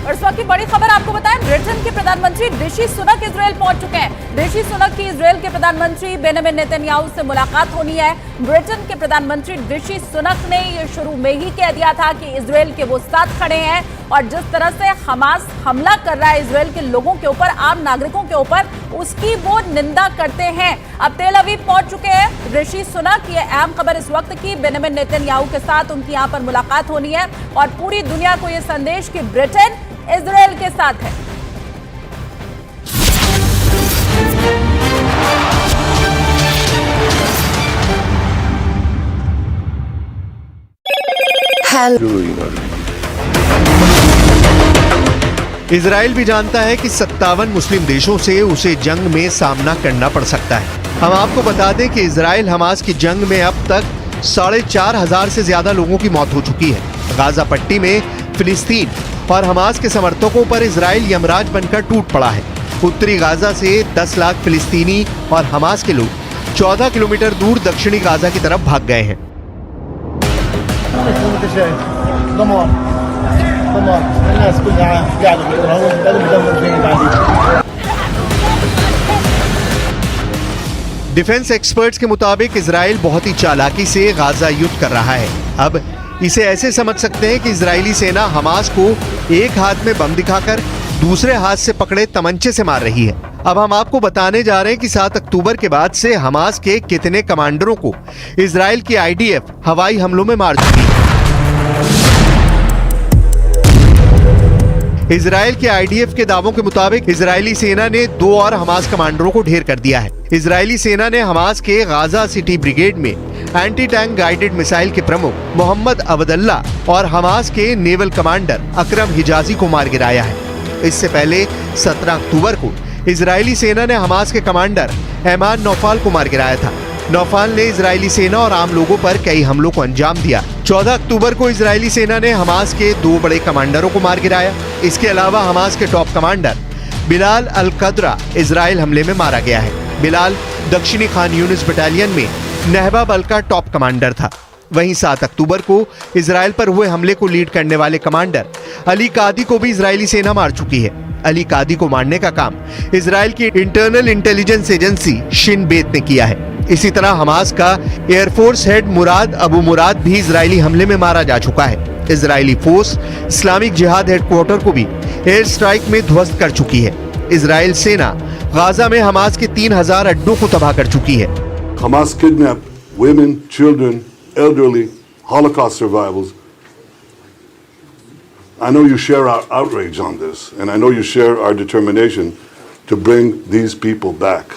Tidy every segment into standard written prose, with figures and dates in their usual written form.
और इस वक्त की बड़ी खबर आपको बताएं, ब्रिटेन के प्रधानमंत्री ऋषि सुनक इजराइल पहुंच चुके हैं। ऋषि सुनक की इजराइल के प्रधानमंत्री बेंजामिन नेतन्याहू से मुलाकात होनी है। ब्रिटेन के प्रधानमंत्री ऋषि सुनक ने ये शुरू में ही कह दिया था कि इजराइल के वो साथ खड़े हैं और जिस तरह से हमास हमला कर रहा है इजराइल के लोगों के ऊपर, आम नागरिकों के ऊपर, उसकी वो निंदा करते हैं। अब तेल अवीव पहुंच चुके हैं ऋषि सुनक। ये अहम खबर इस वक्त की, बेंजामिन नेतन्याहू के साथ उनकी यहां पर मुलाकात होनी है और पूरी दुनिया को ये संदेश कि ब्रिटेन इजराइल के साथ है। इजराइल भी जानता है कि 57 मुस्लिम देशों से उसे जंग में सामना करना पड़ सकता है। हम आपको बता दें कि इजराइल हमास की जंग में अब तक 4,500 से ज्यादा लोगों की मौत हो चुकी है। गाजा पट्टी में फिलिस्तीन और हमास के समर्थकों पर इजराइल यमराज बनकर टूट पड़ा है। उत्तरी गाजा से 10 लाख फिलिस्तीनी और हमास के लोग 14 किलोमीटर दूर दक्षिणी गाजा की तरफ भाग गए हैं। डिफेंस एक्सपर्ट्स के मुताबिक इजराइल बहुत ही चालाकी से गाजा युद्ध कर रहा है। अब इसे ऐसे समझ सकते हैं कि इजरायली सेना हमास को एक हाथ में बम दिखाकर दूसरे हाथ से पकड़े तमंचे से मार रही है। अब हम आपको बताने जा रहे हैं कि 7 अक्टूबर के बाद से हमास के कितने कमांडरों को इजराइल की आईडीएफ हवाई हमलों में मार चुकी है। इजराइल के आईडीएफ के दावों के मुताबिक इजरायली सेना ने 2 और हमास कमांडरों को ढेर कर दिया है। इजरायली सेना ने हमास के गाजा सिटी ब्रिगेड में एंटी टैंक गाइडेड मिसाइल के प्रमुख मोहम्मद अब्दुल्ला और हमास के नेवल कमांडर अकरम हिजाजी को मार गिराया है। इससे पहले 17 अक्टूबर को इजरायली सेना ने हमास के कमांडर ऐमान नौफाल को मार गिराया था। नौफाल ने इजरायली सेना और आम लोगों पर कई हमलों को अंजाम दिया। 14 अक्टूबर को इजरायली सेना ने हमास के 2 बड़े कमांडरों को मार गिराया। इसके अलावा हमास के टॉप कमांडर बिलाल अल कदरा इजराइल हमले में मारा गया है। बिलाल दक्षिणी खान यूनिस बटालियन में नहबा बल का टॉप कमांडर था। वहीं 7 अक्टूबर को इजराइल पर हुए हमले को लीड करने वाले कमांडर अली कादी को भी इजरायली सेना मार चुकी है। अली कादी को मारने का काम इजराइल की इंटरनल इंटेलिजेंस एजेंसी शिन बेत ने किया है। इसी तरह हमास का एयरफोर्स हेड मुराद अबू मुराद भी इजरायली हमले में मारा जा चुका है। इजरायली फोर्स इस्लामिक जिहाद हेडक्वार्टर को भी एयर स्ट्राइक में ध्वस्त कर चुकी है। इजराइल सेना गाजा में हमास के 3000 अड्डों को तबाह कर चुकी है। Hamas kidnapped women, children, elderly, Holocaust survivors. I know you share our outrage on this, and I know you share our determination to bring these people back.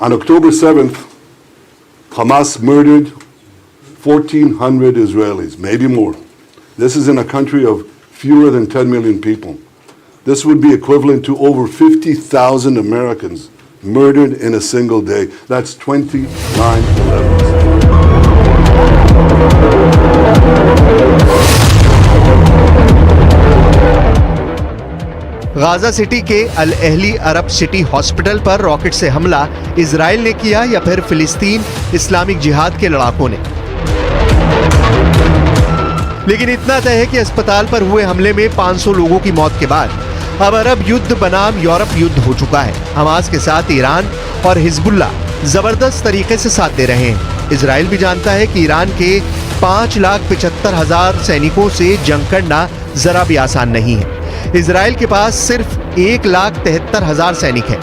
On October 7th, Hamas murdered 1,400 Israelis, maybe more. This is in a country of fewer than 10 million people. This would be equivalent to over 50,000 Americans murdered in a single day. That's 29/11. Gaza city के अल Ahli अरब city hospital पर rocket से हमला Israel ने किया या फिर फिलिस्तीन Islamic जिहाद के लड़ाकों ने? लेकिन इतना तय है कि अस्पताल पर हुए हमले में 500 लोगों की मौत के बाद अब अरब युद्ध बनाम यूरोप युद्ध हो चुका है। हमास के साथ ईरान और हिजबुल्ला जबरदस्त तरीके से साथ दे रहे हैं। इजराइल भी जानता है कि ईरान के 5,75,000 सैनिकों से जंग करना जरा भी आसान नहीं है। इजराइल के पास सिर्फ 1,73,000 सैनिक हैं।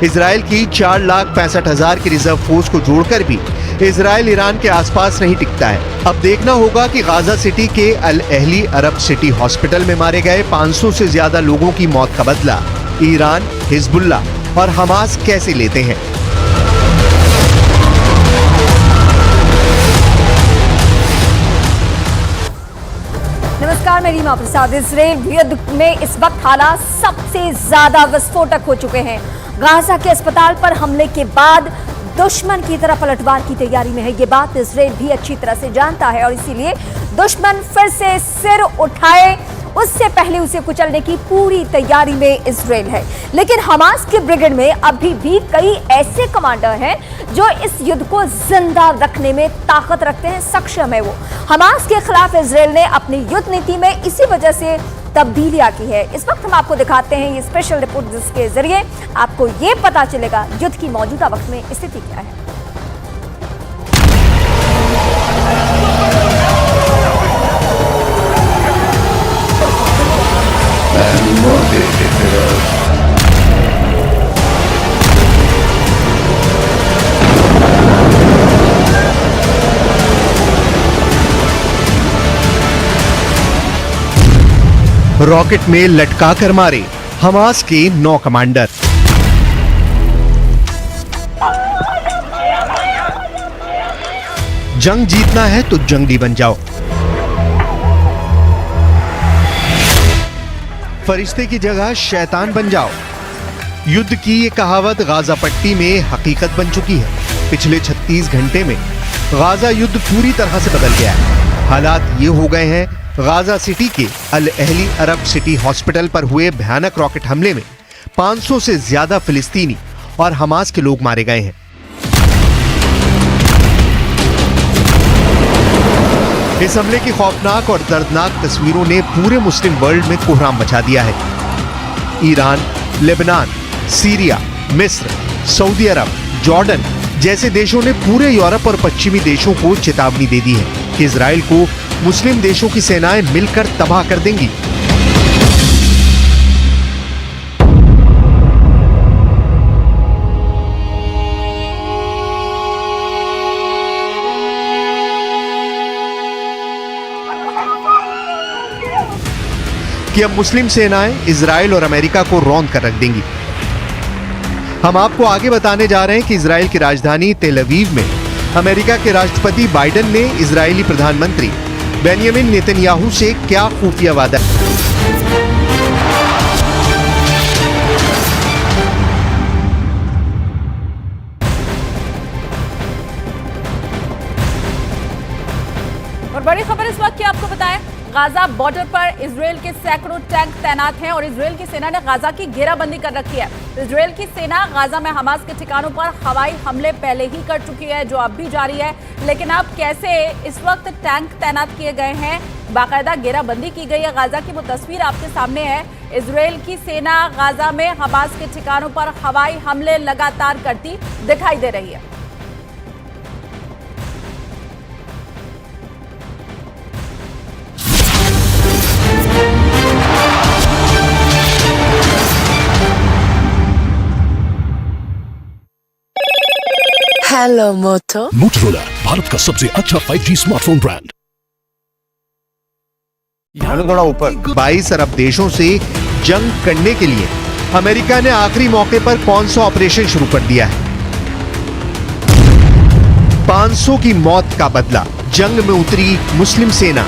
इजराइल की 4,65,000 की रिजर्व फोर्स को जोड़कर भी इजराइल ईरान के आसपास नहीं टिकता है। अब देखना होगा कि गाजा सिटी के अल अहली अरब सिटी हॉस्पिटल में मारे गए 500 से ज्यादा लोगों की मौत का बदला ईरान, हिजबुल्ला और हमास कैसे लेते हैं। नमस्कार, मैं रीमा प्रसाद। इजराइल युद्ध में इस वक्त हालात सबसे ज्यादा विस्फोटक हो चुके हैं। गाजा के अस्पताल पर हमले के बाद दुश्मन की तरह पलटवार की तैयारी में है। ये बात इजराइल भी अच्छी तरह से जानता है और इसीलिए दुश्मन फिर से सिर उठाए उससे पहले उसे कुचलने की पूरी तैयारी में इजराइल है। लेकिन हमास के ब्रिगेड में अभी भी कई ऐसे कमांडर हैं जो इस युद्ध को जिंदा रखने में ताकत रखते हैं, सक्षम है वो। हमास के खिलाफ इजराइल ने अपनी युद्ध नीति में इसी वजह से तब्दीलियां की है। इस वक्त हम आपको दिखाते हैं ये स्पेशल रिपोर्ट, जिसके जरिए आपको ये पता चलेगा युद्ध की मौजूदा वक्त में स्थिति क्या है। रॉकेट में लटका कर मारे हमास के 9 कमांडर। जंग जीतना है तो जंगली बन जाओ। फरिश्ते की जगह शैतान बन जाओ। युद्ध की ये कहावत गाजा पट्टी में हकीकत बन चुकी है। पिछले 36 घंटे में गाजा युद्ध पूरी तरह से बदल गया है। हालात ये हो गए हैं, गाजा सिटी के अल अहली अरब सिटी हॉस्पिटल पर हुए भयानक रॉकेट हमले में 500 से ज्यादा फिलिस्तीनी और हमास के लोग मारे गए हैं। इस हमले की खौफनाक और दर्दनाक तस्वीरों ने पूरे मुस्लिम वर्ल्ड में कोहराम मचा दिया है। ईरान, लेबनान, सीरिया, मिस्र, सऊदी अरब, जॉर्डन जैसे देशों ने पूरे यूरोप और पश्चिमी देशों को चेतावनी दे दी है कि इजराइल को मुस्लिम देशों की सेनाएं मिलकर तबाह कर देंगी। कि अब मुस्लिम सेनाएं इजराइल और अमेरिका को रौंद कर रख देंगी। हम आपको आगे बताने जा रहे हैं कि इजराइल की राजधानी तेल अवीव में अमेरिका के राष्ट्रपति बाइडेन ने इजरायली प्रधानमंत्री बेंयामिन नेतन्याहू से क्या खुफिया वादा। और बड़ी खबर इस वक्त की आपको बताएं, गाजा बॉर्डर पर इजराइल के सैकड़ों टैंक तैनात हैं और इजराइल की सेना ने गाजा की घेराबंदी कर रखी है। इजराइल की सेना गाजा में हमास के ठिकानों पर हवाई हमले पहले ही कर चुकी है, जो अब भी जारी है। लेकिन अब कैसे इस वक्त टैंक तैनात किए गए हैं, बाकायदा घेराबंदी की गई है गाजा की, वो तस्वीर आपके सामने है। इजराइल की सेना गाजा में हमास के ठिकानों पर हवाई हमले लगातार करती दिखाई दे रही है। हेलो मोटो। मोटोरोला, भारत का सबसे अच्छा 5G स्मार्टफोन ब्रांड। थोड़ा ऊपर 22 अरब देशों से जंग करने के लिए अमेरिका ने आखिरी मौके पर कौन सा ऑपरेशन शुरू कर दिया है। 500 की मौत का बदला, जंग में उतरी मुस्लिम सेना।